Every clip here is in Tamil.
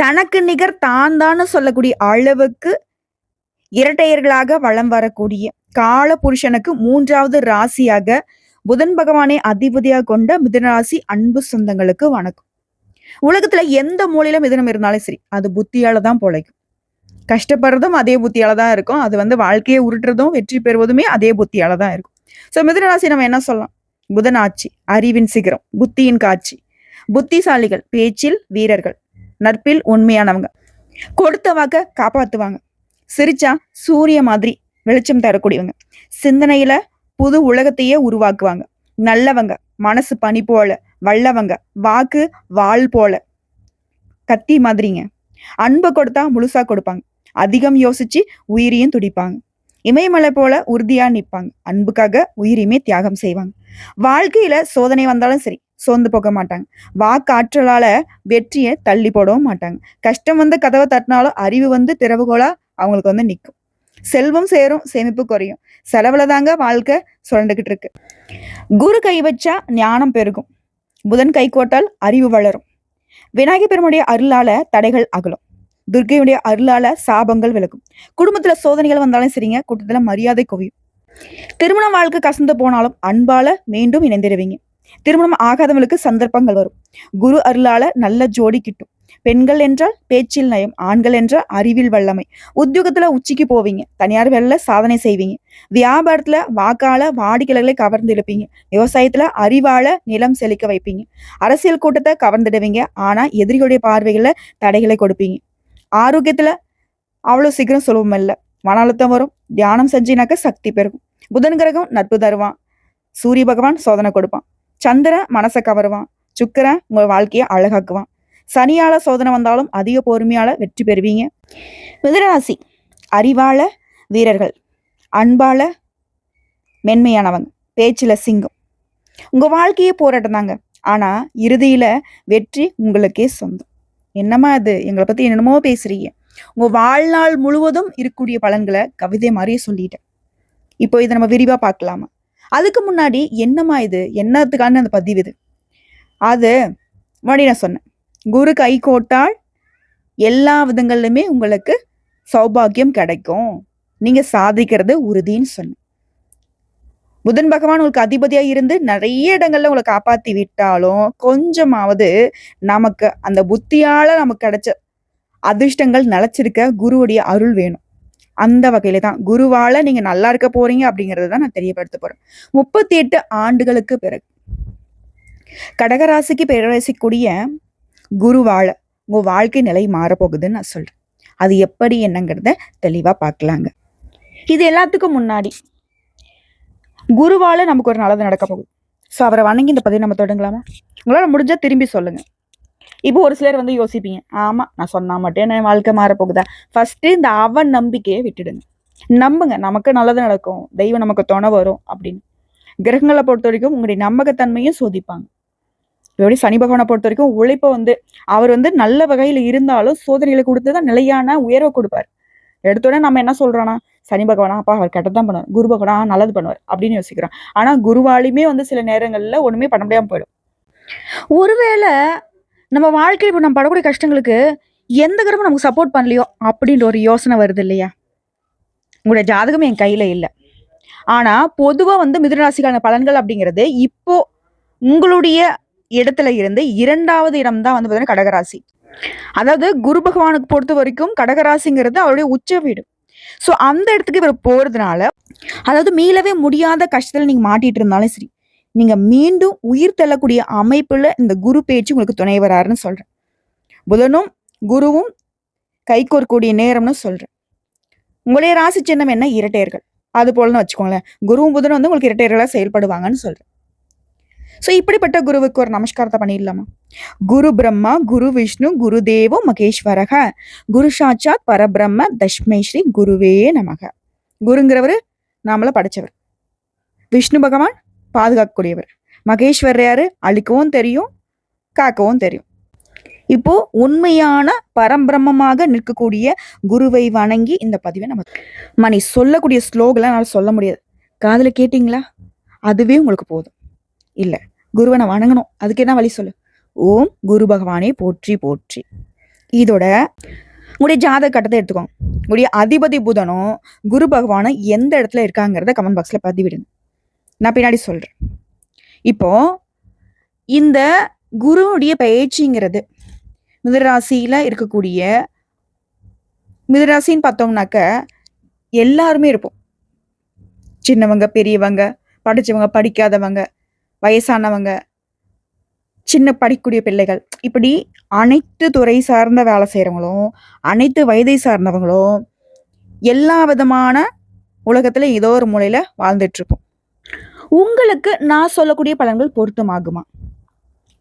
தனக்கு நிகர் தான் தான் சொல்லக்கூடிய அளவுக்கு இரட்டையர்களாக வலம் வரக்கூடிய கால புருஷனுக்கு 3வது ராசியாக புதன் பகவானை அதிபதியாக கொண்ட மிதுன ராசி அன்பு சொந்தங்களுக்கு வணக்கம். உலகத்துல எந்த மூலையில மிதுனம் இருந்தாலும் சரி, அது புத்தியால தான் பொழைக்கும். கஷ்டப்படுறதும் அதே புத்தியால தான் இருக்கும். அது வாழ்க்கையை உருட்டுறதும் வெற்றி பெறுவதுமே அதே புத்தியால தான் இருக்கும். ஸோ மிதுன ராசி நம்ம என்ன சொல்லலாம்? புதன் ஆட்சி, அறிவின் சிகரம், புத்தியின் காட்சி, புத்திசாலிகள், பேச்சில் வீரர்கள், நட்பில் உண்மையானவங்க, கொடுத்த வாக்க காப்பாத்துவாங்க, சிரிச்சா சூரிய மாதிரி வெளிச்சம் தரக்கூடியவங்க, சிந்தனையில புது உலகத்தையே உருவாக்குவாங்க, நல்லவங்க, மனசு பனி போல, வல்லவங்க, வாக்கு வாள் போல, கத்தி மாதிரிங்க, அன்பை கொடுத்தா முழுசா கொடுப்பாங்க, அதிகம் யோசிச்சு உயிரையும் துடிப்பாங்க, இமயமலை போல உறுதியா நிற்பாங்க, அன்புக்காக உயிரையுமே தியாகம் செய்வாங்க, வாழ்க்கையில சோதனை வந்தாலும் சரி சோர்ந்து போக மாட்டாங்க, வாக்காற்றலால வெற்றியை தள்ளி போடவும் மாட்டாங்க, கஷ்டம் வந்து கதவை தட்டினாலும் அறிவு திறவுகோலா அவங்களுக்கு நிற்கும், செல்வம் சேரும் சேமிப்பு குறையும், செலவுல தாங்க வாழ்க்கை சுரண்டுகிட்டு இருக்கு. குரு கை வச்சா ஞானம் பெருகும், புதன் கை கோட்டால் அறிவு வளரும், விநாயகர் பெருமுடைய அருளால தடைகள் அகலும், துர்க்கையுடைய அருளால சாபங்கள் விலகும், குடும்பத்துல சோதனைகள் வந்தாலும் சரிங்க, கூட்டத்துல மரியாதை குவியும், திருமண வாழ்க்கை கசந்து போனாலும் அன்பால மீண்டும் இணைந்திருவீங்க, திருமணம் ஆகாதவங்களுக்கு சந்தர்ப்பங்கள் வரும், குரு அருளால நல்ல ஜோடி கிட்டும், பெண்கள் என்றால் பேச்சில் நயம், ஆண்கள் என்றால் அறிவில் வல்லமை, உத்தியோகத்துல உச்சிக்கு போவீங்க, தனியார் வேலையில சாதனை செய்வீங்க, வியாபாரத்துல வாக்கால வாடிக்கையாளர்களை கவர்ந்து இழுப்பீங்க, விவசாயத்துல அறிவால நிலம் செழிக்க வைப்பீங்க, அரசியல் கூட்டத்தை கவர்ந்துடுவீங்க, ஆனா எதிரிகளுடைய பார்வைகளை தடைகளை கொடுப்பீங்க, ஆரோக்கியத்துல அவ்வளவு சீக்கிரம் சுலபம் இல்லை, மன அழுத்தம் வரும், தியானம் செஞ்சினாக்க சக்தி பெருகும், புதன் கிரகம் நட்பு தருவான், சூரிய பகவான் சோதனை கொடுப்பான், சந்திரன் மனசை கவருவான், சுக்கிரன் உங்க வாழ்க்கையை அழகாக்குவான், சனியால சோதனை வந்தாலும் அதிக பொறுமையால வெற்றி பெறுவீங்க. மிதுனராசி அறிவால வீரர்கள், அன்பால மென்மையானவங்க, பேச்சில சிங்கம், உங்க வாழ்க்கையே போராட்டம் தாங்க, ஆனா இறுதியில வெற்றி உங்களுக்கே சொந்தம். என்னம்மா அது, எங்களை பத்தி என்னென்னமோ பேசுறீங்க, உங்க வாழ்நாள் முழுவதும் இருக்கக்கூடிய பலன்களை கவிதை மாதிரியே சொல்லிட்டேன். இப்போ இதை நம்ம விரிவா பார்க்கலாமா? அதுக்கு முன்னாடி என்னம்மா இது, என்னத்துக்கான அந்த பதிவு இது, அது முன்னாடி நான் சொன்னேன், குரு கை கோட்டால் எல்லா விதங்கள்லையுமே உங்களுக்கு சௌபாகியம் கிடைக்கும், நீங்க சாதிக்கிறது உறுதின்னு சொன்னேன். புதன் பகவான் உங்களுக்கு அதிபதியா இருந்து நிறைய இடங்கள்ல உங்களை காப்பாத்தி விட்டாலும் கொஞ்சமாவது நமக்கு அந்த புத்தியால நமக்கு கிடைச்ச அதிர்ஷ்டங்கள் நிலைச்சிருக்க குருவுடைய அருள் வேணும். அந்த வகையில தான் குருவால நீங்க நல்லா இருக்க போறீங்க அப்படிங்கறத தான் நான் தெரியப்படுத்த போறேன். 38 ஆண்டுகளுக்கு பிறகு கடகராசிக்கு பேரரசிக்கூடிய குருவால உங்க வாழ்க்கை நிலை மாறப்போகுதுன்னு நான் சொல்றேன். அது எப்படி என்னங்கிறத தெளிவா பார்க்கலாங்க. இது எல்லாத்துக்கும் முன்னாடி குருவால நமக்கு ஒரு நல்லது நடக்க போகுது. ஸோ அவரை வணங்கி இந்த பதிவு நம்ம தொடங்கலாமா? உங்களால முடிஞ்சா திரும்பி சொல்லுங்க. இப்போ ஒரு சிலர் யோசிப்பீங்க, ஆமா நான் சொன்னா மட்டும் என் வாழ்க்கை மாறப்போகுதா? ஃபர்ஸ்ட் இந்த அவன் நம்பிக்கையை விட்டுடுங்க. நம்புங்க, நமக்கு நல்லது நடக்கும், தெய்வம் நமக்கு துணை வரும் அப்படின்னு. கிரகங்களை பொறுத்த வரைக்கும் உங்களுடைய நம்பகத்தன்மையும் சோதிப்பாங்க. எப்படி சனி பகவானை பொறுத்த வரைக்கும் உழைப்பை அவர் நல்ல வகையில இருந்தாலும் சோதனைகளை கொடுத்துதான் நிலையான உயர்வை கொடுப்பார். எடுத்தோடனே நம்ம என்ன சொல்றோம்னா, சனி பகவானா அப்பா அவர் கெட்டதான் பண்ணுவார், குரு பகவானா நல்லது பண்ணுவார் அப்படின்னு யோசிக்கிறோம். ஆனா குருவாலையுமே சில நேரங்கள்ல ஒண்ணுமே பண்ண முடியாம போயிடும். ஒருவேளை நம்ம வாழ்க்கையில் இப்போ நம்ம படக்கூடிய கஷ்டங்களுக்கு எந்த கிரகமும் நமக்கு சப்போர்ட் பண்ணலையோ அப்படின்ற ஒரு யோசனை வருது இல்லையா? உங்களுடைய ஜாதகம் என் கையில இல்லை, ஆனா பொதுவா மிதுனராசிக்கான பலன்கள் அப்படிங்கிறது இப்போ உங்களுடைய இடத்துல இருந்து 2வது இடம் தான் பார்த்தீங்கன்னா கடகராசி. அதாவது குரு பகவானுக்கு பொறுத்த வரைக்கும் கடகராசிங்கிறது அவருடைய உச்ச வீடு. ஸோ அந்த இடத்துக்கு இவர் போறதுனால, அதாவது மீளவே முடியாத கஷ்டத்துல நீங்க மாட்டிட்டு இருந்தாலும் சரி, நீங்க மீண்டும் உயிர் தள்ளக்கூடிய அமைப்புல இந்த குரு பேச்சு உங்களுக்கு துணை வராருன்னு சொல்றேன். புதனும் குருவும் கைகோர்க்கூடிய நேரம்னு சொல்றேன். உங்களுடைய ராசி சின்னம் என்ன? இரட்டையர்கள். அது போலன்னு வச்சுக்கோங்களேன். குருவும் புதனும் உங்களுக்கு இரட்டையர்களா செயல்படுவாங்கன்னு சொல்றேன். ஸோ இப்படிப்பட்ட குருவுக்கு ஒரு நமஸ்காரத்தை பண்ணிடலாமா? குரு பிரம்மா குரு விஷ்ணு குரு தேவோ மகேஸ்வரக குரு சாட்சாத் பரபிரம்ம தஷ்மை ஸ்ரீ குருவே நமக. குருங்கிறவர் நாமள படைச்சவர், விஷ்ணு பகவான் பாதுகாக்கக்கூடியவர், மகேஸ்வரர் யாரு? அழிக்கவும் தெரியும், காக்கவும் தெரியும். இப்போ உண்மையான பரம்பிரம்மமாக நிற்கக்கூடிய குருவை வணங்கி இந்த பதிவை நம்ம நீ சொல்லக்கூடிய ஸ்லோகெல்லாம் என்னால் சொல்ல முடியாது. காதுல கேட்டீங்களா? அதுவே உங்களுக்கு போதும். இல்ல, குருவை நான் வணங்கணும், அதுக்கு என்ன வழி சொல்லு? ஓம் குரு பகவானே போற்றி போற்றி. இதோட உங்களுடைய ஜாதக கட்டத்தை எடுத்துக்கோங்க. உங்களுடைய அதிபதி புதனும் குரு பகவானும் எந்த இடத்துல இருக்காங்கிறத கமெண்ட் பாக்ஸில் பதிவிடுங்க. நான் பின்னாடி சொல்கிறேன். இப்போ இந்த குருவுடைய பயிற்சிங்கிறது மிதுனராசியில் இருக்கக்கூடிய மிதுனராசின்னு பார்த்தோம்னாக்க எல்லாருமே இருப்போம். சின்னவங்க, பெரியவங்க, படித்தவங்க, படிக்காதவங்க, வயசானவங்க, சின்ன படிக்கக்கூடிய பிள்ளைகள், இப்படி அனைத்து துறை சார்ந்த வேலை செய்கிறவங்களும், அனைத்து வயதை சார்ந்தவங்களும் எல்லா விதமான உலகத்தில் ஏதோ ஒரு மூலையில் வாழ்ந்துட்டுருப்போம். உங்களுக்கு நான் சொல்லக்கூடிய பலன்கள் பொருத்தமாகுமா?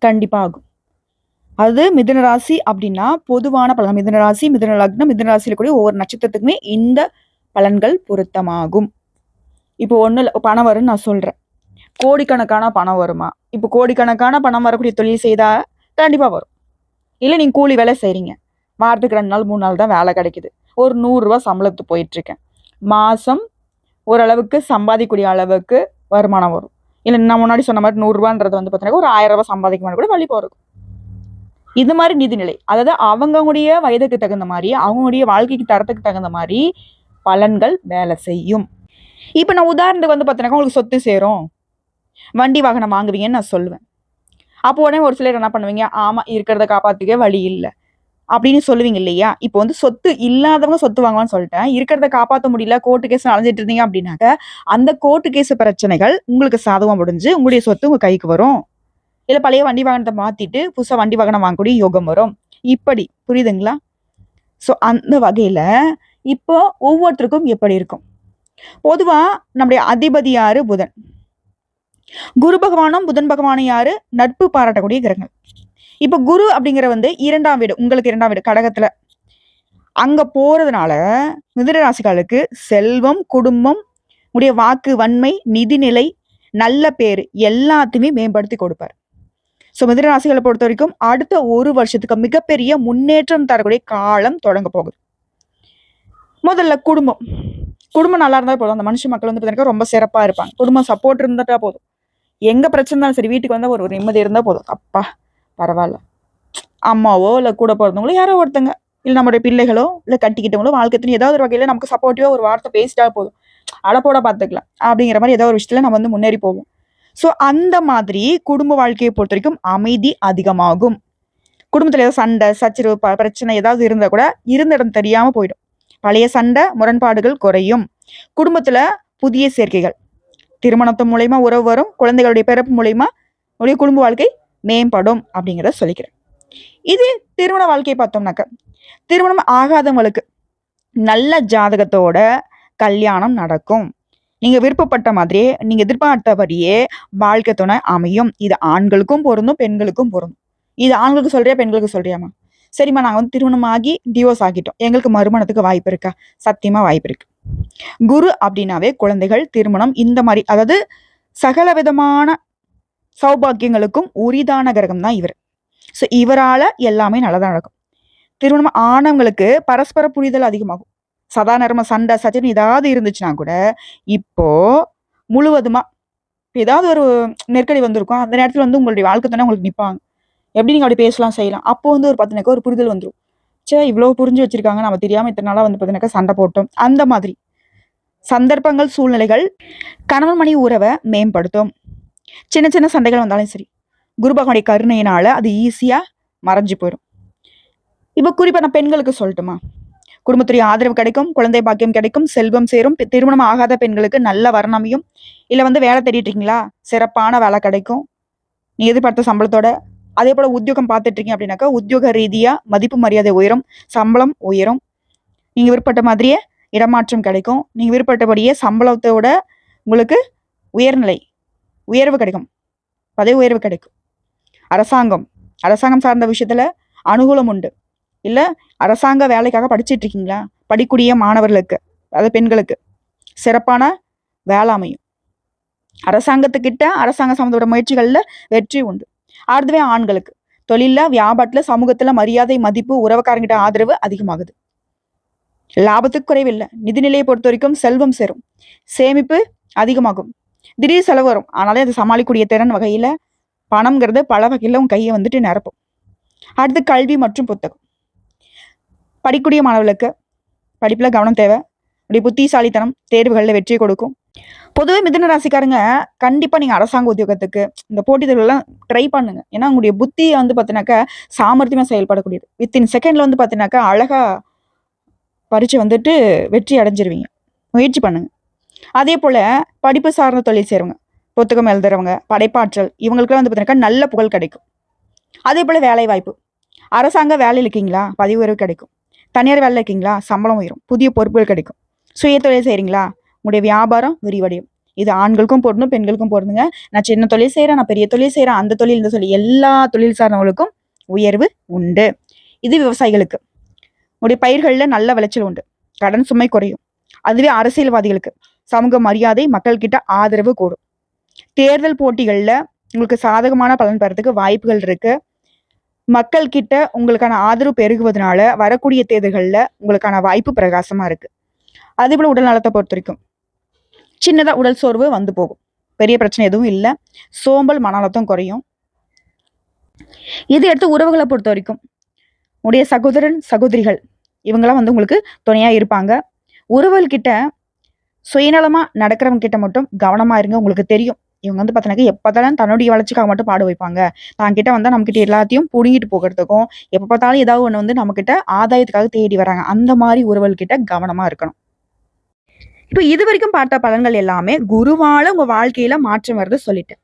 கண்டிப்பாக ஆகும். அது மிதுன ராசி அப்படின்னா பொதுவான பலன். மிதுன ராசி, மிதுன லக்னம், மிதுன ராசியில் கூடிய ஒவ்வொரு நட்சத்திரத்துக்குமே இந்த பலன்கள் பொருத்தமாகும். இப்போ ஒன்றும் இல்லை, பணம் வரும்னு நான் சொல்கிறேன். கோடிக்கணக்கான பணம் வருமா? இப்போ கோடிக்கணக்கான பணம் வரக்கூடிய தொழில் செய்தால் கண்டிப்பாக வரும். இல்லை நீங்கள் கூலி வேலை செய்கிறீங்க, வாரத்துக்கு 2 நாள் 3 நாள் தான் வேலை கிடைக்குது, ஒரு 100 ரூபா சம்பளத்துக்கு போயிட்டுருக்கேன், மாதம் ஓரளவுக்கு சம்பாதிக்கக்கூடிய அளவுக்கு வருமானம் வரும். இல்லை நான் முன்னாடி சொன்ன மாதிரி 100 ரூபான்றது வந்து பார்த்தீங்கன்னா ஒரு 1000 ரூபா சம்பாதிக்க மாதிரி கூட வழி போகிறோம். இது மாதிரி நிதிநிலை, அதாவது அவங்களுடைய வயதுக்கு தகுந்த மாதிரி, அவங்களுடைய வாழ்க்கைக்கு தரத்துக்கு தகுந்த மாதிரி பலன்கள் வேலை செய்யும். இப்போ நான் உதாரணத்துக்கு வந்து பார்த்தீங்கன்னா உங்களுக்கு சொத்து சேரும், வண்டி வாகனம் வாங்குவீங்கன்னு நான் சொல்லுவேன். அப்போ உடனே ஒரு சிலர் என்ன பண்ணுவீங்க, ஆமாம் இருக்கிறத காப்பாற்றிக்க வழி இல்லை அப்படின்னு சொல்லுவீங்க இல்லையா? இப்போ வந்து சொத்து இல்லாதவங்க சொத்து வாங்குவான்னு சொல்லிட்டேன். இருக்கிறத காப்பாற்ற முடியல, கோர்ட்டு கேஸ் அலைஞ்சிட்டு இருந்தீங்க அப்படின்னாக்க அந்த கோர்ட்டு கேஸ் பிரச்சனைகள் உங்களுக்கு சாதகம் முடிஞ்சு உங்களுடைய சொத்து உங்கள் கைக்கு வரும். இல்லை பழைய வண்டி வாகனத்தை மாற்றிட்டு புதுசாக வண்டி வாகனம் வாங்கக்கூடிய யோகம் வரும். இப்படி புரியுதுங்களா? ஸோ அந்த வகையில் இப்போ ஒவ்வொருத்தருக்கும் எப்படி இருக்கும்? பொதுவாக நம்முடைய அதிபதி யாரு? புதன். குரு பகவானும் புதன் பகவானும் யாரு? நட்பு பாராட்டக்கூடிய கிரகங்கள். இப்போ குரு அப்படிங்கிற வந்து 2ஆம் வீடு, உங்களுக்கு 2ஆம் வீடு கடகத்துல அங்க போறதுனால மிதுன ராசிகளுக்கு செல்வம், குடும்பம், உடைய வாக்கு வன்மை, நிதிநிலை, நல்ல பேர் எல்லாத்தையுமே மேம்படுத்தி கொடுப்பார். ஸோ மிதுன ராசிகளை பொறுத்த வரைக்கும் அடுத்த 1 வருஷத்துக்கு மிகப்பெரிய முன்னேற்றம் தரக்கூடிய காலம் தொடங்க போகுது. முதல்ல குடும்பம். குடும்பம் நல்லா இருந்தால் போதும். அந்த மனுஷ மக்கள் வந்து பார்த்தீங்கன்னா ரொம்ப சிறப்பாக இருப்பாங்க. குடும்பம் சப்போர்ட் இருந்துட்டா போதும். எங்க பிரச்சனை இருந்தாலும் சரி, வீட்டுக்கு வந்தால் ஒரு நிம்மதி இருந்தால் போதும். அப்பா பரவாயில்ல, அம்மாவோ இல்லை கூட பிறந்தவங்களோ யாரோ ஒருத்தங்க, இல்லை நம்மளுடைய பிள்ளைகளோ இல்லை கட்டிக்கிட்டவங்களோ வாழ்க்கைன்னு ஏதாவது ஒரு வகையில் நமக்கு சப்போர்ட்டிவாக ஒரு வார்த்தை பேசிட்டா போதும், அழப்போட பார்த்துக்கலாம் அப்படிங்கிற மாதிரி ஏதாவது ஒரு விஷயத்தில் நம்ம வந்து முன்னேறி போவோம். ஸோ அந்த மாதிரி குடும்ப வாழ்க்கையை பொறுத்த வரைக்கும் அமைதி அதிகமாகும். குடும்பத்தில் ஏதாவது சண்டை சச்சரவு பிரச்சனை ஏதாவது இருந்தால் கூட இருந்த இடம் தெரியாமல் போயிடும். பழைய சண்டை முரண்பாடுகள் குறையும். குடும்பத்தில் புதிய சேர்க்கைகள், திருமணத்து மூலயமா உறவு வரும், குழந்தைகளுடைய பிறப்பு மூலயமா உடைய குடும்ப வாழ்க்கை மேம்படும் அப்படிங்கிறத சொல்லிக்கிறேன். இது திருமண வாழ்க்கையை பார்த்தோம்னாக்க திருமணம் ஆகாதவங்களுக்கு நல்ல ஜாதகத்தோட கல்யாணம் நடக்கும். நீங்க விருப்பப்பட்ட மாதிரியே நீங்க எதிர்பார்த்தபடியே வாழ்க்கை துணை அமையும். இது ஆண்களுக்கும் பொருந்தும், பெண்களுக்கும் பொருந்தும். இது ஆண்களுக்கு சொல்றியா, பெண்களுக்கு சொல்றியாமா? சரிம்மா, நாங்கள் வந்து திருமணம் ஆகி டிவோர்ஸ் ஆகிட்டோம், எங்களுக்கு மறுமணத்துக்கு வாய்ப்பு இருக்கா? சத்தியமா வாய்ப்பு இருக்கு. குரு அப்படின்னாவே குழந்தைகள், திருமணம், இந்த மாதிரி அதாவது சகல விதமான சௌபாக்கியங்களுக்கும் உரிதான கிரகம் தான் இவர். ஸோ இவரால எல்லாமே நல்லதாக நடக்கும். திருமணம் ஆனவங்களுக்கு பரஸ்பர புரிதல் அதிகமாகும். சாதாரண சண்டை சச்சரவு ஏதாவது இருந்துச்சுன்னா கூட இப்போ முழுவதுமா ஏதாவது ஒரு நெருக்கடி வந்திருக்கும், அந்த நேரத்தில் வந்து உங்களுடைய வாழ்க்கை தானே உங்களுக்கு நிற்பாங்க. எப்படி நீங்கள் அப்படி பேசலாம் செய்யலாம். அப்போ வந்து ஒரு பார்த்தீங்கன்னாக்கா ஒரு புரிதல் வந்துடும். சே இவ்வளோ புரிஞ்சு வச்சிருக்காங்க, நம்ம தெரியாமல் இத்தனை நாளாக வந்து பார்த்தீங்கன்னாக்கா சண்டை போட்டோம். அந்த மாதிரி சந்தர்ப்பங்கள், சூழ்நிலைகள் கணவன் மனைவி உறவை மேம்படுத்தும். சின்ன சின்ன சண்டைகள் வந்தாலும் சரி, குரு பகவானுடைய கருணையினால அது ஈஸியாக மறைஞ்சு போயிடும். இப்போ குறிப்பாக நான் பெண்களுக்கு சொல்லட்டுமா? குடும்பத்துடைய ஆதரவு கிடைக்கும், குழந்தை பாக்கியம் கிடைக்கும், செல்வம் சேரும். திருமணம் ஆகாத பெண்களுக்கு நல்ல வரணமையும், இல்லை வந்து வேலை தேடிட்டு இருக்கீங்களா, சிறப்பான வேலை கிடைக்கும் நீ எதிர்பார்த்த சம்பளத்தோட. அதே போல் உத்தியோகம் பார்த்துட்டு இருக்கீங்க அப்படின்னாக்கா உத்தியோக ரீதியாக மதிப்பு மரியாதை உயரும், சம்பளம் உயரும். நீங்கள் விருப்பப்பட்ட மாதிரியே இடமாற்றம் கிடைக்கும். நீங்கள் விருப்பப்பட்டபடியே சம்பளத்தோட உங்களுக்கு உயர்வு கிடைக்கும், பதவி உயர்வு கிடைக்கும். அரசாங்கம் சார்ந்த விஷயத்துல அனுகூலம் உண்டு. இல்லை அரசாங்க வேலைக்காக படிச்சுட்டு இருக்கீங்களா, படிக்கூடிய மாணவர்களுக்கு, அதாவது பெண்களுக்கு சிறப்பான வேலை அமையும். அரசாங்கத்துக்கிட்ட அரசாங்க சம்பந்தப்பட்ட முயற்சிகளில் வெற்றி உண்டு. அடுத்தவே ஆண்களுக்கு தொழிலில், வியாபாரத்தில், சமூகத்தில் மரியாதை, மதிப்பு, உறவுக்காரங்கிட்ட ஆதரவு அதிகமாகுது. லாபத்துக்கு குறைவில்லை. நிதிநிலையை பொறுத்த வரைக்கும் செல்வம் சேரும், சேமிப்பு அதிகமாகும். திடீர் செலவு வரும், ஆனாலே அது சமாளிக்கக்கூடிய திறன் வகையில் பணம்ங்கிறது பல வகையில் உன் கையை வந்துட்டு நிரப்பும். அடுத்து கல்வி மற்றும் புத்தகம். படிக்கக்கூடிய மாணவர்களுக்கு படிப்பில் கவனம் தேவை. உடைய புத்திசாலித்தனம் தேர்வுகளில் வெற்றியை கொடுக்கும். பொதுவே மிதுன ராசிக்காரங்க கண்டிப்பாக நீங்கள் அரசாங்க உத்தியோகத்துக்கு இந்த போட்டித் தேர்வுலாம் ட்ரை பண்ணுங்க. ஏன்னா உங்களுடைய புத்தியை வந்து பார்த்தீங்கன்னாக்கா சாமர்த்தியமாக செயல்படக்கூடியது. வித்தின் செகண்டில் வந்து பார்த்தீங்கன்னாக்கா அழகாக பரீட்சை வந்துட்டு வெற்றி அடைஞ்சிருவீங்க. முயற்சி பண்ணுங்க. அதே போல் படிப்பு சார்ந்த தொழில் செய்கிறவங்க, புத்தகம் எழுதுறவங்க, படைப்பாற்றல் இவங்களுக்குலாம் வந்து பார்த்தீங்கன்னாக்கா நல்ல புகழ் கிடைக்கும். அதே போல் வேலை வாய்ப்பு, அரசாங்க வேலையில் இருக்கீங்களா பதவி உயர்வு கிடைக்கும். தனியார் வேலையில் இருக்கீங்களா சம்பளம் உயரும், புதிய பொறுப்புகள் கிடைக்கும். சுய தொழில் செய்கிறீங்களா உங்களுடைய வியாபாரம் விரிவடையும். இது ஆண்களுக்கும் பொருந்தும் பெண்களுக்கும் பொருந்துங்க. நான் சின்ன தொழில் செய்கிறேன், நான் பெரிய தொழில் செய்கிறேன், அந்த தொழில் இந்த தொழில் எல்லா தொழில் சார்ந்தவங்களுக்கும் உயர்வு உண்டு. இது விவசாயிகளுக்கு உங்களுடைய பயிர்களில் நல்ல விளைச்சல் உண்டு, கடன் சுமை குறையும். அதுவே அரசியல்வாதிகளுக்கு சமூக மரியாதை, மக்கள்கிட்ட ஆதரவு கூடும். தேர்தல் போட்டிகளில் உங்களுக்கு சாதகமான பலன் பெறதுக்கு வாய்ப்புகள் இருக்கு. மக்கள் கிட்ட உங்களுக்கான ஆதரவு பெருகுவதனால வரக்கூடிய தேர்தல்களில் உங்களுக்கான வாய்ப்பு பிரகாசமா இருக்கு. அதே போல உடல் நலத்தை பொறுத்த வரைக்கும் சின்னதா உடல் சோர்வு வந்து போகும், பெரிய பிரச்சனை எதுவும் இல்லை. சோம்பல், மன அழுத்தம் குறையும். இது எடுத்து உறவுகளை பொறுத்த வரைக்கும் உடைய சகோதரன் சகோதரிகள் இவங்கெல்லாம் வந்து உங்களுக்கு துணையா இருப்பாங்க. உறவுகள்கிட்ட சுயநலமா நடக்கிறவங்க கிட்ட மட்டும் கவனமா இருங்க. உங்களுக்கு தெரியும் இவங்க வந்து பார்த்தீங்கன்னா எப்போதாலும் தன்னுடைய வளர்ச்சிக்காக மட்டும் பாடு வைப்பாங்க. தான் கிட்ட வந்தால் நம்மக்கிட்ட எல்லாத்தையும் புடுங்கிட்டு போகிறதுக்கும் எப்போ பார்த்தாலும் ஏதாவது ஒன்று வந்து நம்மக்கிட்ட ஆதாயத்துக்காக தேடி வராங்க. அந்த மாதிரி உறவுகள்கிட்ட கவனமா இருக்கணும். இப்போ இது வரைக்கும் பார்த்த பலன்கள் எல்லாமே குருவால உங்க வாழ்க்கையில மாற்றம் வருது சொல்லிட்டேன்.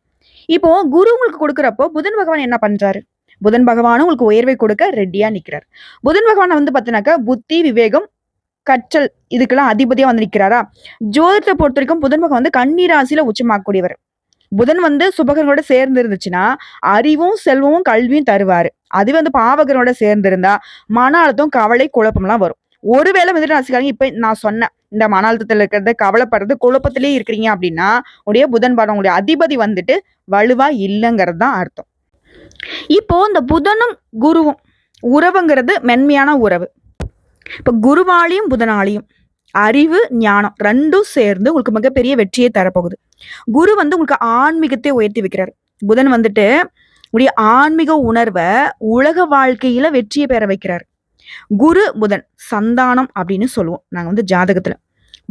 இப்போ குரு உங்களுக்கு கொடுக்குறப்போ புதன் பகவான் என்ன பண்றாரு? புதன் பகவானும் உங்களுக்கு உயர்வை கொடுக்க ரெடியா நிக்கிறார். புதன் பகவான் வந்து பார்த்தீங்கன்னாக்கா புத்தி, விவேகம், கற்றல் இதுக்கெல்லாம் அதிபதியா வந்து நிற்கிறாரா. ஜோதிடத்தை பொறுத்த வரைக்கும் புதன் பகவான் வந்து கன்னி ராசியில உச்சமாக்கக்கூடியவர். புதன் வந்து சுபகரோட சேர்ந்து இருந்துச்சுன்னா அறிவும் செல்வமும் கல்வியும் தருவாரு. அது வந்து பாவகரோட சேர்ந்து இருந்தா மன அழுத்தம், கவலை, குழப்பம்லாம் வரும். ஒருவேளை மிதுன ராசிக்காரங்க இப்ப நான் சொன்ன இந்த மன அழுத்தத்துல இருக்கிறது, கவலைப்படுறது, குழப்பத்திலேயே இருக்கிறீங்க அப்படின்னா உடைய புதன் படம் உங்களுடைய அதிபதி வந்துட்டு வலுவா இல்லைங்கிறது தான் அர்த்தம். இப்போ இந்த புதனும் குருவும் உறவுங்கிறது மென்மையான உறவு. இப்ப குருவாலையும் புதனாலையும் அறிவு, ஞானம் ரெண்டும் சேர்ந்து உங்களுக்கு மிகப்பெரிய வெற்றியை தரப்போகுது. குரு வந்து உங்களுக்கு ஆன்மீகத்தை உயர்த்தி வைக்கிறாரு. புதன் வந்துட்டு உடைய ஆன்மீக உணர்வை உலக வாழ்க்கையில வெற்றியை பெற வைக்கிறாரு. குரு புதன் சந்தானம் அப்படின்னு சொல்லுவோம் நாங்க வந்து ஜாதகத்துல.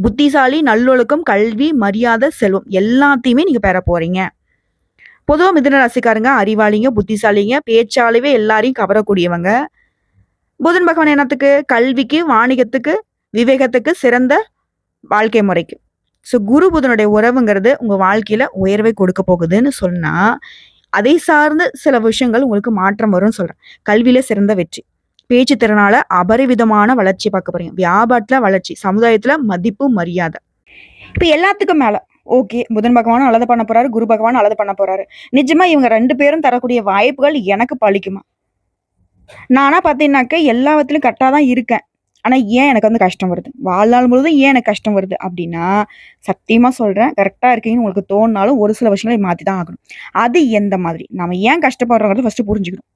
புத்திசாலி, நல்லொழுக்கம், கல்வி, மரியாதை, செல்வம் எல்லாத்தையுமே நீங்க பெற போறீங்க. பொதுவா மிதுன ராசிக்காரங்க அறிவாளிங்க, புத்திசாலிங்க, பேச்சாலவே எல்லாரையும் கவரக்கூடியவங்க. புதன் பகவான் என்னத்துக்கு? கல்விக்கு, வாணிகத்துக்கு, விவேகத்துக்கு, சிறந்த வாழ்க்கை முறைக்கு. ஸோ குரு புதனுடைய உறவுங்கிறது உங்க வாழ்க்கையில உயர்வை கொடுக்க போகுதுன்னு சொன்னா அதை சார்ந்து சில விஷயங்கள் உங்களுக்கு மாற்றம் வரும்னு சொல்றேன். கல்வியில சிறந்த வெற்றி, பேச்சு திறனால அபரிவிதமான வளர்ச்சி பார்க்க போறீங்க. வியாபாரத்துல வளர்ச்சி, சமுதாயத்துல மதிப்பு, மரியாதை. இப்ப எல்லாத்துக்கும் மேல ஓகே புதன் பகவானும் நல்லது பண்ண போறாரு, குரு பகவானும் நல்லது பண்ண போறாரு. நிஜமா இவங்க 2 பேரும் தரக்கூடிய வாய்ப்புகள் எனக்கு பலிக்குமா? நானா பார்த்தீங்கன்னாக்க எல்லாவற்றிலும் கரெக்டாக தான் இருக்கேன். ஆனா ஏன் எனக்கு வந்து கஷ்டம் வருது? வாழ்நாள் முழுவதும் ஏன் எனக்கு கஷ்டம் வருது? அப்படின்னா, சத்தியமா சொல்றேன், கரெக்ட்டா இருக்கீங்கன்னு உங்களுக்கு தோணுனாலும் ஒரு சில விஷயங்களை மாத்தி தான் ஆகணும். அது எந்த மாதிரி? நாம ஏன் கஷ்டப்படுறோங்கிறத ஃபர்ஸ்ட் புரிஞ்சுக்கணும்.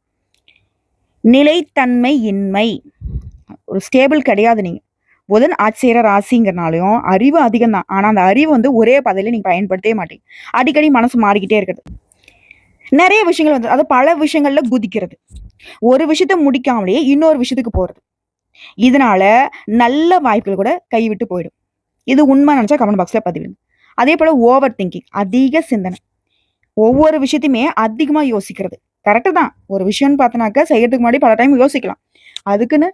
நிலைத்தன்மை இன்மை. ஒரு ஸ்டேபிள் கிடையாது நீங்க. புதன் ஆட்சி செய்ற ராசிங்கிறனாலயும் அறிவு அதிகம் தான். ஆனா அந்த அறிவு வந்து ஒரே பாதையில நீங்க பயன்படுத்தவே மாட்டீங்க. அடிக்கடி மனசு மாறிக்கிட்டே இருக்குது. நிறைய விஷயங்கள் வந்து அது பல விஷயங்கள்ல குதிக்கிறது. ஒரு விஷயத்த முடிக்காமலேயே இன்னொரு விஷயத்துக்கு போறது. இதனால நல்ல வாய்ப்புகள் கூட கைவிட்டு போயிடும். இது உண்மை நினைச்சா கமெண்ட் பாக்ஸ்ல பதிவிடுங்க. அதே போல ஓவர் திங்கிங், அதிக சிந்தனை. ஒவ்வொரு விஷயத்தையுமே அதிகமா யோசிக்கிறது. கரெக்டு தான். ஒரு விஷயம்னு பார்த்தனாக்க செய்யறதுக்கு முன்னாடி பல டைம் யோசிக்கலாம். அதுக்குன்னு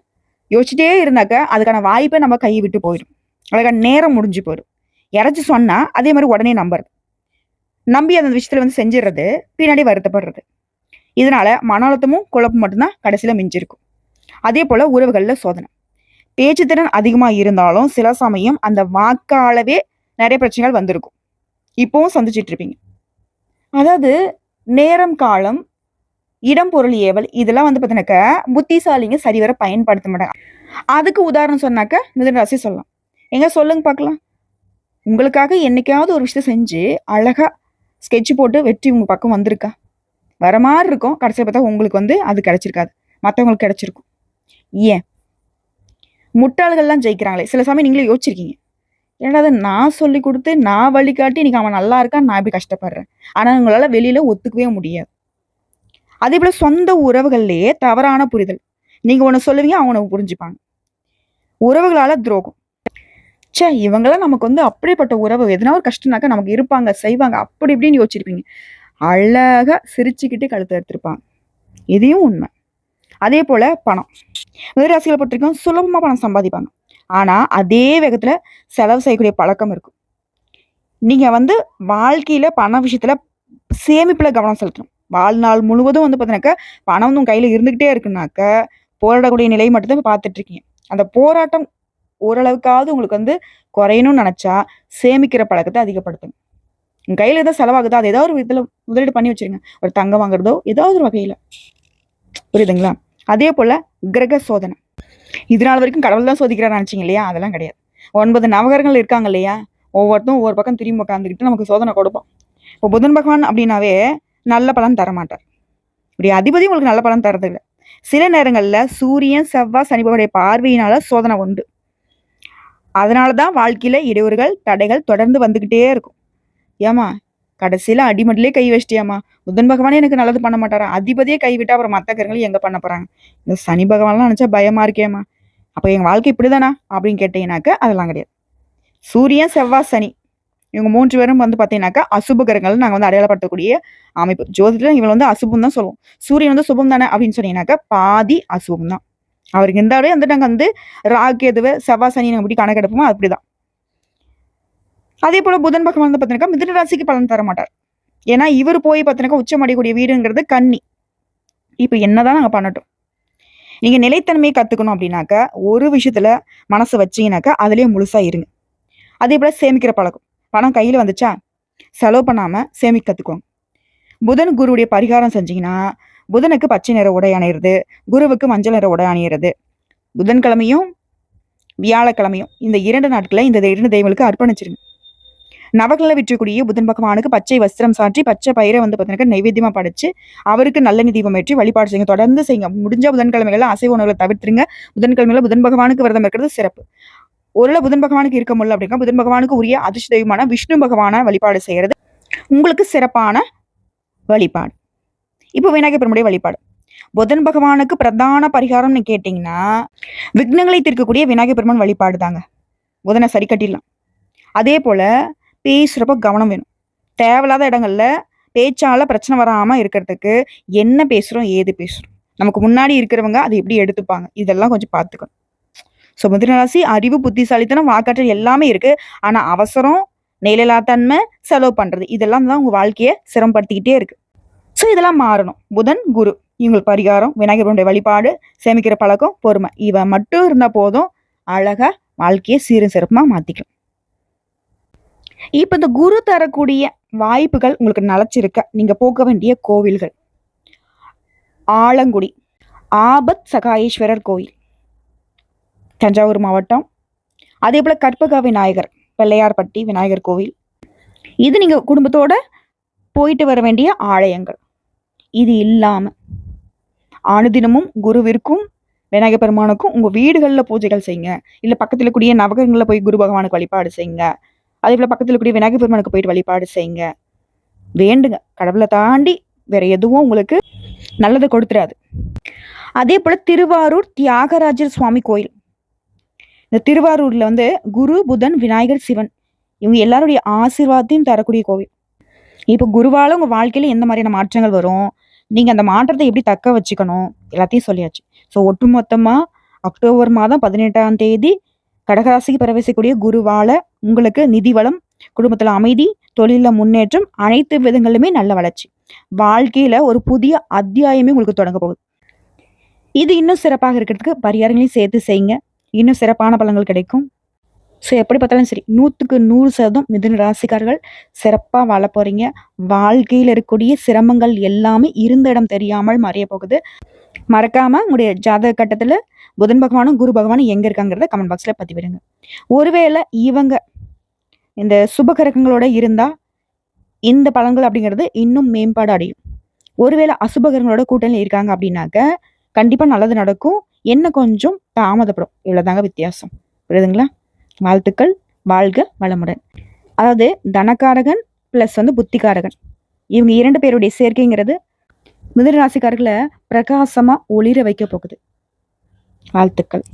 யோசிச்சுட்டே இருந்தாக்க அதுக்கான வாய்ப்பை நம்ம கையை விட்டு போயிடும். அதுக்கான நேரம் முடிஞ்சு போயிடும். யாராச்சும் சொன்னா அதே மாதிரி உடனே நம்புறது. நம்பி அந்த விஷயத்துல வந்து செஞ்சிடறது, பின்னாடி வருத்தப்படுறது. இதனால மன அழுத்தமும் குழப்பம் மட்டும்தான் கடைசியில மிஞ்சிருக்கும். அதே போல உறவுகள்ல சோதனை. பேச்சுத்திறன் அதிகமா இருந்தாலும் சில சமயம் அந்த வாக்காளவே நிறைய பிரச்சனைகள் வந்திருக்கும். இப்பவும் சந்திச்சிட்டு இருப்பீங்க. அதாவது நேரம், காலம், இடம், பொருள், ஏவல் இதெல்லாம் வந்து பார்த்தீங்கன்னாக்க புத்திசாலிங்க சரிவர பயன்படுத்த மாட்டாங்க. அதுக்கு உதாரணம் சொன்னாக்க மிதுன ராசி சொல்லலாம். எங்க சொல்லுங்க பார்க்கலாம். உங்களுக்காக என்னைக்காவது ஒரு விஷயத்த செஞ்சு அழகா ஸ்கெட்ச் போட்டு வெற்றி உங்க பக்கம் வந்திருக்கா? வர மாதிரி இருக்கும். கடைசியில் பார்த்தா உங்களுக்கு வந்து அது கிடைச்சிருக்காது, மற்றவங்களுக்கு கிடைச்சிருக்கும். ஏன் முட்டாள்கள்லாம் ஜெயிக்கிறாங்களே? சில சமயம் நீங்களே யோசிச்சிருக்கீங்க, ஏன்னா அதை நான் சொல்லி கொடுத்து நான் வழிகாட்டி இன்னைக்கு அவன் நல்லா இருக்கான், நான் இப்படி கஷ்டப்படுறேன். ஆனால் உங்களால வெளியில ஒத்துக்கவே முடியாது. அதே போல சொந்த உறவுகள்லயே தவறான புரிதல். நீங்க ஒன்று சொல்லுவீங்க, அவங்க புரிஞ்சுப்பாங்க. உறவுகளால துரோகம். ச்சே, இவங்கெல்லாம் நமக்கு வந்து அப்படிப்பட்ட உறவு, எதனா ஒரு கஷ்டம்னாக்கா நமக்கு இருப்பாங்க, செய்வாங்க, அப்படி இப்படின்னு யோசிச்சிருப்பீங்க. அழகா சிரிச்சுக்கிட்டு கழுத்த எடுத்திருப்பாங்க. இதையும் உண்மை. அதே போல பணம். மிதுனராசிகளை பொறுத்தவரைக்கும் சுலபமா பணம் சம்பாதிப்பாங்க. ஆனா, அதே வேகத்துல செலவு செய்யக்கூடிய பழக்கம் இருக்கும். நீங்க வந்து வாழ்க்கையில பண விஷயத்துல சேமிப்புல கவனம் செலுத்தணும். வாழ்நாள் முழுவதும் வந்து பார்த்தீங்கன்னாக்கா, பணம் வந்து உங்க கையில இருந்துகிட்டே இருக்குனாக்க, போராடக்கூடிய நிலை மட்டும் தான் பார்த்துட்டு இருக்கீங்க. அந்த போராட்டம் ஓரளவுக்காவது உங்களுக்கு வந்து குறையணும்னு நெனச்சா, சேமிக்கிற பழக்கத்த அதிகப்படுத்துங்க. உங்க கையில எதோ செலவாகுதா, அது ஏதாவது ஒரு விதத்துல முதலீடு பண்ணி வச்சுருங்க. ஒரு தங்கம் வாங்குறதோ, ஏதாவது ஒரு வகையில. புரியுதுங்களா? அதே போல கிரக சோதனை. இது நாள் வரைக்கும் கடவுள் தான் சோதிக்கிறார்ன்னு நெனச்சீங்க இல்லையா? அதெல்லாம் கிடையாது. 9 நவகிரகங்கள் இருக்காங்க இல்லையா? ஒவ்வொருத்தரும் ஒவ்வொரு பக்கம் திரும்பி உட்காந்துக்கிட்டு நமக்கு சோதனை கொடுப்பான். இப்போ புதன் பகவான் அப்படின்னாவே நல்ல பலன் தரமாட்டார். இப்படி அதிபதி உங்களுக்கு நல்ல பலன் தரதில்ல. சில நேரங்கள்ல சூரியன், செவ்வாய், சனி பகவானுடைய பார்வையினால சோதனை உண்டு. அதனால தான் வாழ்க்கையில இடையூறுகள், தடைகள் தொடர்ந்து வந்துகிட்டே இருக்கும். ஏம்மா, கடைசியில அடிமட்டிலே கை வச்சிட்டியாம்மா? புதன் பகவானே எனக்கு நல்லது பண்ண மாட்டாரா? அதிபதியே கைவிட்டா அப்புறம் மத்த கிரகங்கள் எங்க பண்ண போறாங்க? இந்த சனி பகவான்லாம் நினைச்சா பயமா இருக்கேம்மா. அப்ப எங்க வாழ்க்கை இப்படிதானா? அப்படின்னு கேட்டீங்கன்னாக்க அதெல்லாம் கிடையாது. சூரியன், செவ்வாய், சனி இவங்க 3 பேரும் வந்து பார்த்தீங்கன்னாக்கா, அசுப கிரகங்கள்னு நாங்க வந்து அடையாளப்படுத்தக்கூடிய அமைப்பு. ஜோதிடத்துல இவங்கள வந்து அசுபம் தான் சொல்லுவோம். சூரியன் வந்து சுபம் தானே அப்படின்னு சொன்னீங்கன்னாக்கா, பாதி அசுபம் தான். அவருக்கு இருந்தாலே வந்து நாங்க வந்து ராகு, கேதுவ, செவ்வாய், சனி நாங்க எப்படி கணக்கெடுப்போமோ அப்படிதான். அதே போல புதன் பகவான் வந்து பார்த்தீங்கன்னா, மிதுன ராசிக்கு பலன் தர மாட்டார். ஏன்னா, இவரு போய் பார்த்தீங்கன்னா, உச்சம் அடையக்கூடிய வீடுங்கிறது கன்னி. இப்ப என்னதான் நாங்க பண்ணட்டும்? நீங்க நிலைத்தன்மையை கத்துக்கணும் அப்படின்னாக்கா, ஒரு விஷயத்துல மனசு வச்சீங்கன்னாக்கா, அதிலேயே முழுசா இருங்க. அதே போல சேமிக்கிற பழக்கம். பணம் கையில வந்துச்சா, செலவு பண்ணாம சேமிக்க கத்துக்கோங்க. புதன், குருவுடைய பரிகாரம் செஞ்சீங்கன்னா, புதனுக்கு பச்சை நிற உடை அணியிறது, குருவுக்கு மஞ்சள் நிற உடை அணியிறது. புதன்கிழமையும், வியாழக்கிழமையும் இந்த 2 நாட்கள இந்த 2 தெய்வங்களுக்கு அர்ப்பணிச்சிருங்க. நவகிரக விற்றக்கூடிய புதன் பகவானுக்கு பச்சை வஸ்திரம் சாற்றி, பச்சை பயிரை வந்து பார்த்தீங்கன்னா நைவேத்தியமா படைச்சு, அவருக்கு நல்லெண்ணெய் தீபம் ஏற்றி வழிபாடு செய்யுங்க. தொடர்ந்து செய்யுங்க. முடிஞ்ச புதன்கிழமைகள்ல அசைவ உணவுகளை தவிர்த்துருங்க. புதன்கிழமையில புதன் பகவானுக்கு விரதம் இருக்கிறது சிறப்பு. ஒருவேளை புதன் பகவானுக்கு இருக்க முடியல அப்படின்னா, புதன் பகவானுக்கு உரிய அதிர்ஷ்ட தெய்வமான விஷ்ணு பகவான வழிபாடு செய்யறது உங்களுக்கு சிறப்பான வழிபாடு. இப்போ விநாயகர் பெருமானுடைய வழிபாடு. புதன் பகவானுக்கு பிரதான பரிகாரம்னு கேட்டீங்கன்னா, விக்னங்களை தீர்க்கக்கூடிய விநாயகர் பெருமான் வழிபாடு தாங்க. புதனை சரி கட்டிடலாம். அதே போல பேசுறப்ப கவனம் வேணும். தேவையில்லாத இடங்கள்ல பேச்சால பிரச்சனை வராம இருக்கிறதுக்கு என்ன பேசுறோம், ஏது பேசுறோம், நமக்கு முன்னாடி இருக்கிறவங்க அதை எப்படி எடுத்துப்பாங்க, இதெல்லாம் கொஞ்சம் பார்த்துக்கணும். ஸோ மிதுன ராசி அறிவு, புத்திசாலித்தனம், வாக்காற்றல் எல்லாமே இருக்கு. ஆனா அவசரம், நிலையில்லாத்தன்மை, செலவு பண்றது இதெல்லாம் தான் உங்க வாழ்க்கையை சிரமப்படுத்திக்கிட்டே இருக்கு. ஸோ இதெல்லாம் மாறணும். புதன், குரு இவங்களுக்கு பரிகாரம், விநாயகருடைய வழிபாடு, சேமிக்கிற பழக்கம், பொறுமை இவ மட்டும் இருந்தா போதும். அழகா வாழ்க்கையை சீரும் சிறப்புமா மாத்திக்கலாம். இப்ப இந்த குரு தரக்கூடிய வாய்ப்புகள் உங்களுக்கு நிலைச்சிருக்க நீங்க போக வேண்டிய கோவில்கள். ஆலங்குடி ஆபத் சகாயேஸ்வரர் கோயில், தஞ்சாவூர் மாவட்டம். அதே போல கற்பக விநாயகர், பிள்ளையார்பட்டி விநாயகர் கோவில். இது நீங்க குடும்பத்தோட போயிட்டு வர வேண்டிய ஆலயங்கள். இது இல்லாம அனுதினமும் குருவிற்கும் விநாயகர் பெருமானுக்கும் உங்க வீடுகள்ல பூஜைகள் செய்யுங்க. இல்ல பக்கத்துல கூடிய நவகிரகங்கள்ல போய் குரு பகவானுக்கு வழிபாடு செய்யுங்க. அதே போல பக்கத்துல கூடிய விநாயகர் பெருமானுக்கு போயிட்டு வழிபாடு செய்யுங்க. வேண்டுங்க. கடவுளை தாண்டி வேற எதுவும் உங்களுக்கு நல்லது கொடுத்துறாது. அதே போல திருவாரூர் தியாகராஜர் சுவாமி கோயில். இந்த திருவாரூர்ல வந்து குரு, புதன், விநாயகர், சிவன் இவங்க எல்லாருடைய ஆசீர்வாதத்தையும் தரக்கூடிய கோவில். இப்ப குருவால உங்க வாழ்க்கையில எந்த மாதிரியான மாற்றங்கள் வரும், நீங்க அந்த மாற்றத்தை எப்படி தக்க வச்சுக்கணும், எல்லாத்தையும் சொல்லியாச்சு. ஸோ ஒட்டுமொத்தமா அக்டோபர் மாதம் 18ஆம் தேதி கடகராசிக்கு பிரவேசிக்கக்கூடிய குருவால உங்களுக்கு நிதி வளம், குடும்பத்துல அமைதி, தொழில முன்னேற்றம், அனைத்து விதங்களிலுமே நல்ல வளர்ச்சி. வாழ்க்கையில ஒரு புதிய அத்தியாயமே உங்களுக்கு தொடங்க போகுது. இது இன்னும் சிறப்பாக இருக்கிறதுக்கு பரிகாரங்களையும் சேர்த்து செய்யுங்க. இன்னும் சிறப்பான பலன்கள் கிடைக்கும். ஸோ எப்படி பார்த்தாலும் சரி 100க்கு 100% மிதுன ராசிக்காரர்கள் சிறப்பா வாழ போறீங்க. வாழ்க்கையில் இருக்கக்கூடிய சிரமங்கள் எல்லாமே இருந்த இடம் தெரியாமல் மறைய போகுது. மறக்காம உங்களுடைய ஜாதக கட்டத்துல புதன் பகவானும் குரு பகவானும் எங்க இருக்காங்கிறத கமெண்ட் பாக்ஸ்ல பதிவிடுங்க. ஒருவேளை இவங்க இந்த சுப கிரகங்களோட இருந்தா இந்த பலன்கள் அப்படிங்கிறது இன்னும் மேம்பாடு அடையும். ஒருவேளை அசுப கிரகங்களோட கூட்டணியில் இருக்காங்க அப்படின்னாக்க கண்டிப்பா நல்லது நடக்கும். என்ன கொஞ்சம் தாமதப்படும். இவ்வளவுதாங்க வித்தியாசம். புரியுதுங்களா? வாழ்த்துக்கள். வாழ்க வளமுடன். அதாவது தனக்காரகன் பிளஸ் வந்து புத்திகாரகன் இவங்க 2 பேருடைய சேர்க்கைங்கிறது மிதுன ராசிக்காரர்களை பிரகாசமா ஒளிர வைக்க போகுது. வாழ்த்துக்கள்.